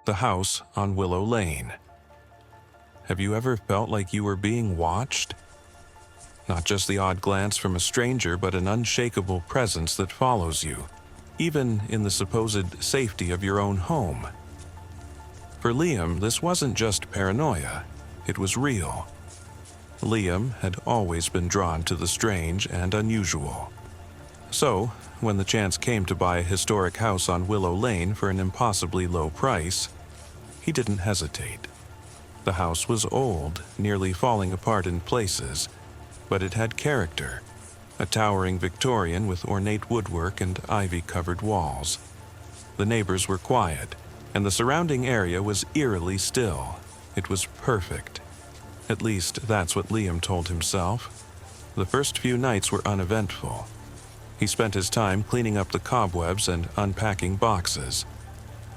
the house on Willow Lane. Have you ever felt like you were being watched? Not just the odd glance from a stranger, but an unshakable presence that follows you, even in the supposed safety of your own home. For Liam, this wasn't just paranoia, it was real. Liam had always been drawn to the strange and unusual. So, when the chance came to buy a historic house on Willow Lane for an impossibly low price, he didn't hesitate. The house was old, nearly falling apart in places, but it had character. A towering Victorian with ornate woodwork and ivy-covered walls. The neighbors were quiet, and the surrounding area was eerily still. It was perfect. At least, that's what Liam told himself. The first few nights were uneventful. He spent his time cleaning up the cobwebs and unpacking boxes.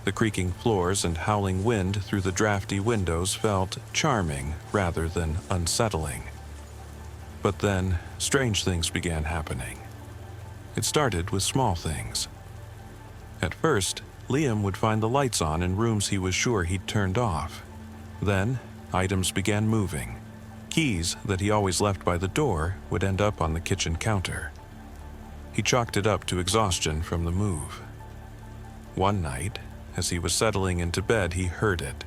The creaking floors and howling wind through the drafty windows felt charming rather than unsettling. But then, strange things began happening. It started with small things. At first, Liam would find the lights on in rooms he was sure he'd turned off. Then, items began moving. Keys that he always left by the door would end up on the kitchen counter. He chalked it up to exhaustion from the move. One night, as he was settling into bed, he heard it.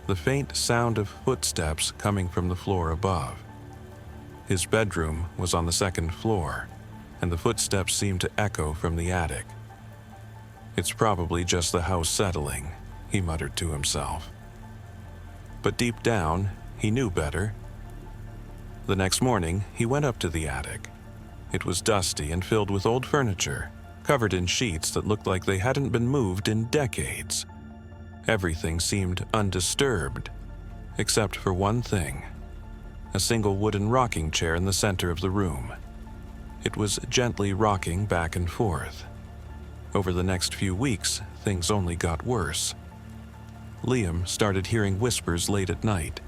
The faint sound of footsteps coming from the floor above. His bedroom was on the second floor, and the footsteps seemed to echo from the attic. "It's probably just the house settling," he muttered to himself. But deep down, he knew better. The next morning, he went up to the attic. It was dusty and filled with old furniture, covered in sheets that looked like they hadn't been moved in decades. Everything seemed undisturbed, except for one thing: a single wooden rocking chair in the center of the room. It was gently rocking back and forth. Over the next few weeks, things only got worse. Liam started hearing whispers late at night.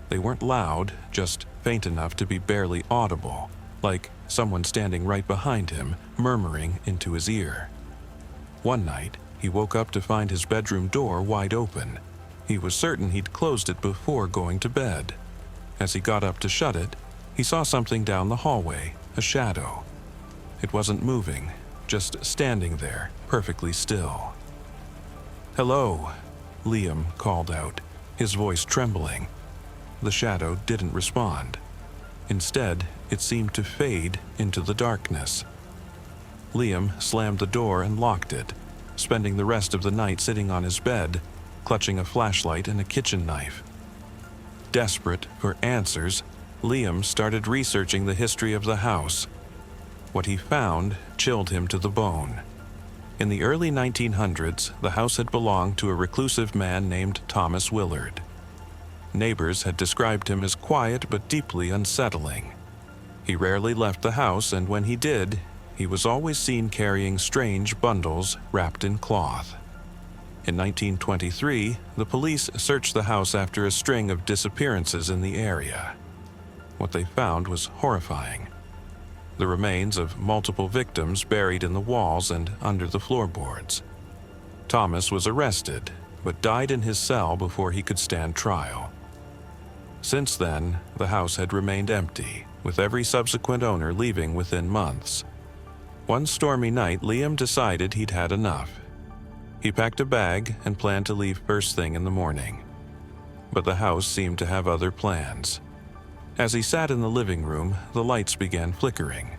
They weren't loud, just faint enough to be barely audible, like someone standing right behind him, murmuring into his ear. One night, he woke up to find his bedroom door wide open. He was certain he'd closed it before going to bed. As he got up to shut it, he saw something down the hallway, a shadow. It wasn't moving, just standing there, perfectly still. "Hello," Liam called out, his voice trembling. The shadow didn't respond. Instead, it seemed to fade into the darkness. Liam slammed the door and locked it, spending the rest of the night sitting on his bed, clutching a flashlight and a kitchen knife. Desperate for answers, Liam started researching the history of the house. What he found chilled him to the bone. In the early 1900s, the house had belonged to a reclusive man named Thomas Willard. Neighbors had described him as quiet but deeply unsettling. He rarely left the house, and when he did, he was always seen carrying strange bundles wrapped in cloth. In 1923, the police searched the house after a string of disappearances in the area. What they found was horrifying. The remains of multiple victims buried in the walls and under the floorboards. Thomas was arrested, but died in his cell before he could stand trial. Since then, the house had remained empty, with every subsequent owner leaving within months. One stormy night, Liam decided he'd had enough. He packed a bag and planned to leave first thing in the morning. But the house seemed to have other plans. As he sat in the living room, the lights began flickering.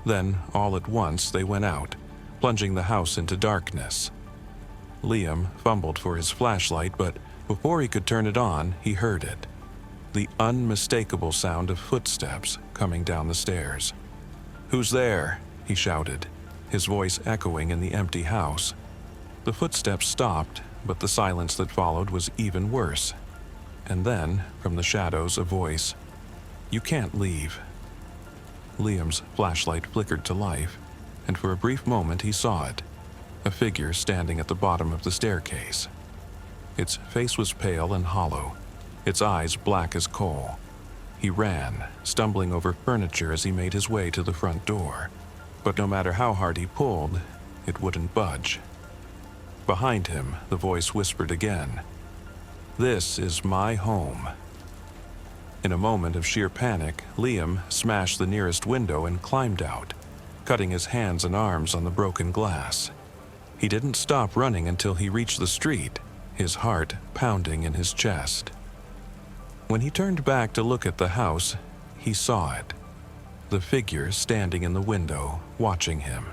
Then, all at once, they went out, plunging the house into darkness. Liam fumbled for his flashlight, but before he could turn it on, he heard it. The unmistakable sound of footsteps coming down the stairs. "Who's there?" he shouted, his voice echoing in the empty house. The footsteps stopped, but the silence that followed was even worse. And then, from the shadows, a voice: "You can't leave." Liam's flashlight flickered to life, and for a brief moment he saw it, a figure standing at the bottom of the staircase. Its face was pale and hollow, its eyes black as coal. He ran, stumbling over furniture as he made his way to the front door. But no matter how hard he pulled, it wouldn't budge. Behind him, the voice whispered again, "This is my home." In a moment of sheer panic, Liam smashed the nearest window and climbed out, cutting his hands and arms on the broken glass. He didn't stop running until he reached the street, his heart pounding in his chest. When he turned back to look at the house, he saw it, the figure standing in the window, watching him.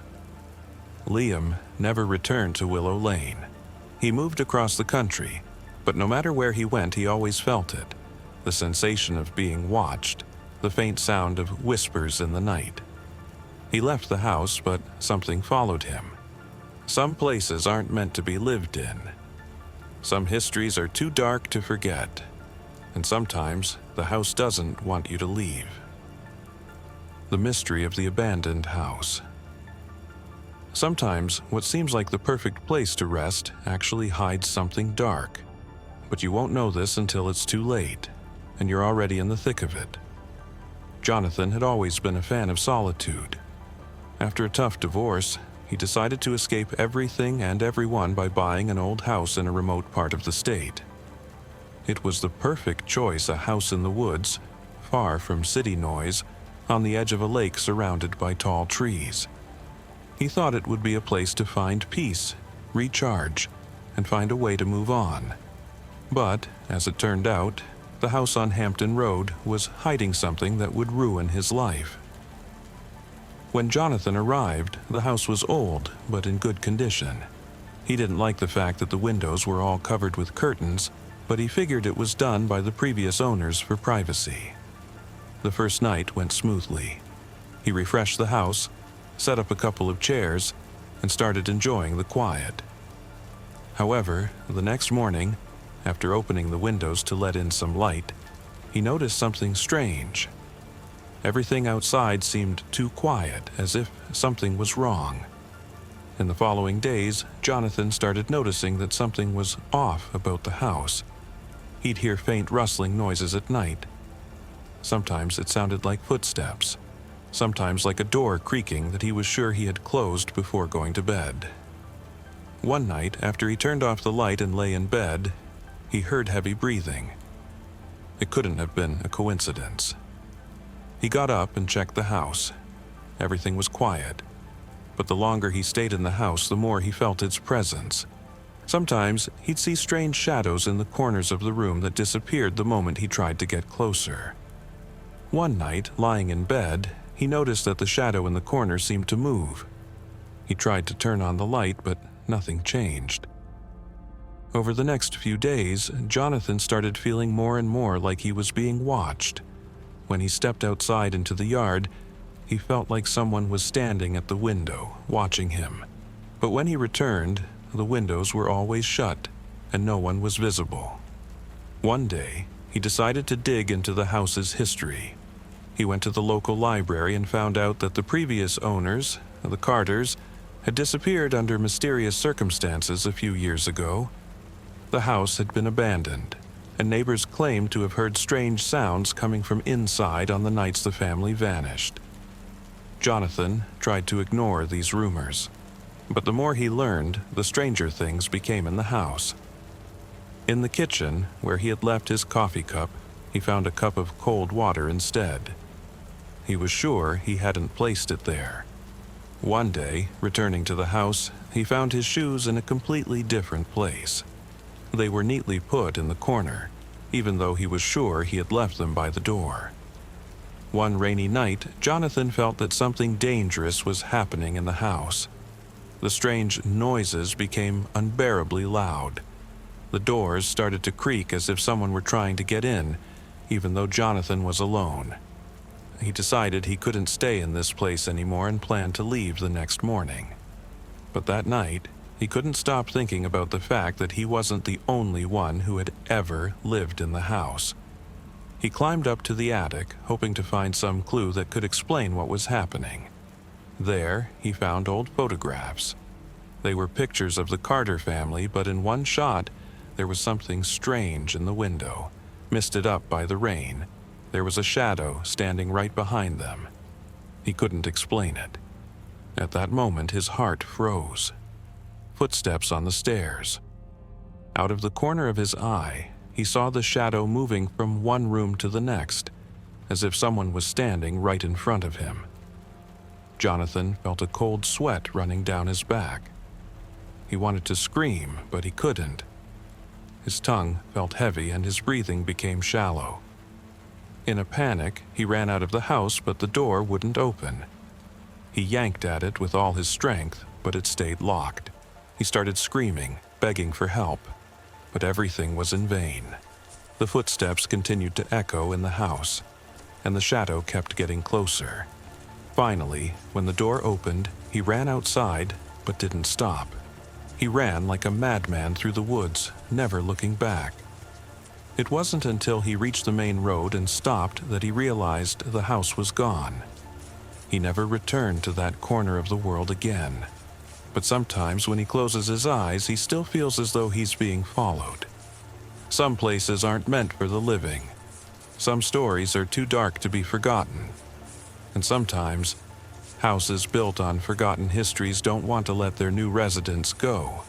Liam never returned to Willow Lane. He moved across the country, but no matter where he went, he always felt it. The sensation of being watched, the faint sound of whispers in the night. He left the house, but something followed him. Some places aren't meant to be lived in. Some histories are too dark to forget, and sometimes the house doesn't want you to leave. The mystery of the abandoned house. Sometimes what seems like the perfect place to rest actually hides something dark, but you won't know this until it's too late, and you're already in the thick of it. Jonathan had always been a fan of solitude. After a tough divorce, he decided to escape everything and everyone by buying an old house in a remote part of the state. It was the perfect choice, a house in the woods, far from city noise, on the edge of a lake surrounded by tall trees. He thought it would be a place to find peace, recharge, and find a way to move on. But, as it turned out, the house on Hampton Road was hiding something that would ruin his life. When Jonathan arrived, the house was old, but in good condition. He didn't like the fact that the windows were all covered with curtains, but he figured it was done by the previous owners for privacy. The first night went smoothly. He refreshed the house, set up a couple of chairs, and started enjoying the quiet. However, the next morning, after opening the windows to let in some light, he noticed something strange. Everything outside seemed too quiet, as if something was wrong. In the following days, Jonathan started noticing that something was off about the house. He'd hear faint rustling noises at night. Sometimes it sounded like footsteps, sometimes like a door creaking that he was sure he had closed before going to bed. One night, after he turned off the light and lay in bed, he heard heavy breathing. It couldn't have been a coincidence. He got up and checked the house. Everything was quiet, but the longer he stayed in the house, the more he felt its presence. Sometimes he'd see strange shadows in the corners of the room that disappeared the moment he tried to get closer. One night, lying in bed, he noticed that the shadow in the corner seemed to move. He tried to turn on the light, but nothing changed. Over the next few days, Jonathan started feeling more and more like he was being watched. When he stepped outside into the yard, he felt like someone was standing at the window, watching him. But when he returned, the windows were always shut, and no one was visible. One day, he decided to dig into the house's history. He went to the local library and found out that the previous owners, the Carters, had disappeared under mysterious circumstances a few years ago. The house had been abandoned, and neighbors claimed to have heard strange sounds coming from inside on the nights the family vanished. Jonathan tried to ignore these rumors, but the more he learned, the stranger things became in the house. In the kitchen, where he had left his coffee cup, he found a cup of cold water instead. He was sure he hadn't placed it there. One day, returning to the house, he found his shoes in a completely different place. They were neatly put in the corner, even though he was sure he had left them by the door. One rainy night, Jonathan felt that something dangerous was happening in the house. The strange noises became unbearably loud. The doors started to creak as if someone were trying to get in, even though Jonathan was alone. He decided he couldn't stay in this place anymore and planned to leave the next morning. But that night, he couldn't stop thinking about the fact that he wasn't the only one who had ever lived in the house. He climbed up to the attic, hoping to find some clue that could explain what was happening. There, he found old photographs. They were pictures of the Carter family, but in one shot, there was something strange in the window, misted up by the rain. There was a shadow standing right behind them. He couldn't explain it. At that moment, his heart froze. footsteps on the stairs. Out of the corner of his eye, he saw the shadow moving from one room to the next, as if someone was standing right in front of him. Jonathan felt a cold sweat running down his back. He wanted to scream, but he couldn't. His tongue felt heavy and his breathing became shallow. In a panic, he ran out of the house, but the door wouldn't open. He yanked at it with all his strength, but it stayed locked. He started screaming, begging for help, but everything was in vain. The footsteps continued to echo in the house, and the shadow kept getting closer. Finally, when the door opened, he ran outside, but didn't stop. He ran like a madman through the woods, never looking back. It wasn't until he reached the main road and stopped that he realized the house was gone. He never returned to that corner of the world again. But sometimes when he closes his eyes, he still feels as though he's being followed. Some places aren't meant for the living. Some stories are too dark to be forgotten. And sometimes, houses built on forgotten histories don't want to let their new residents go.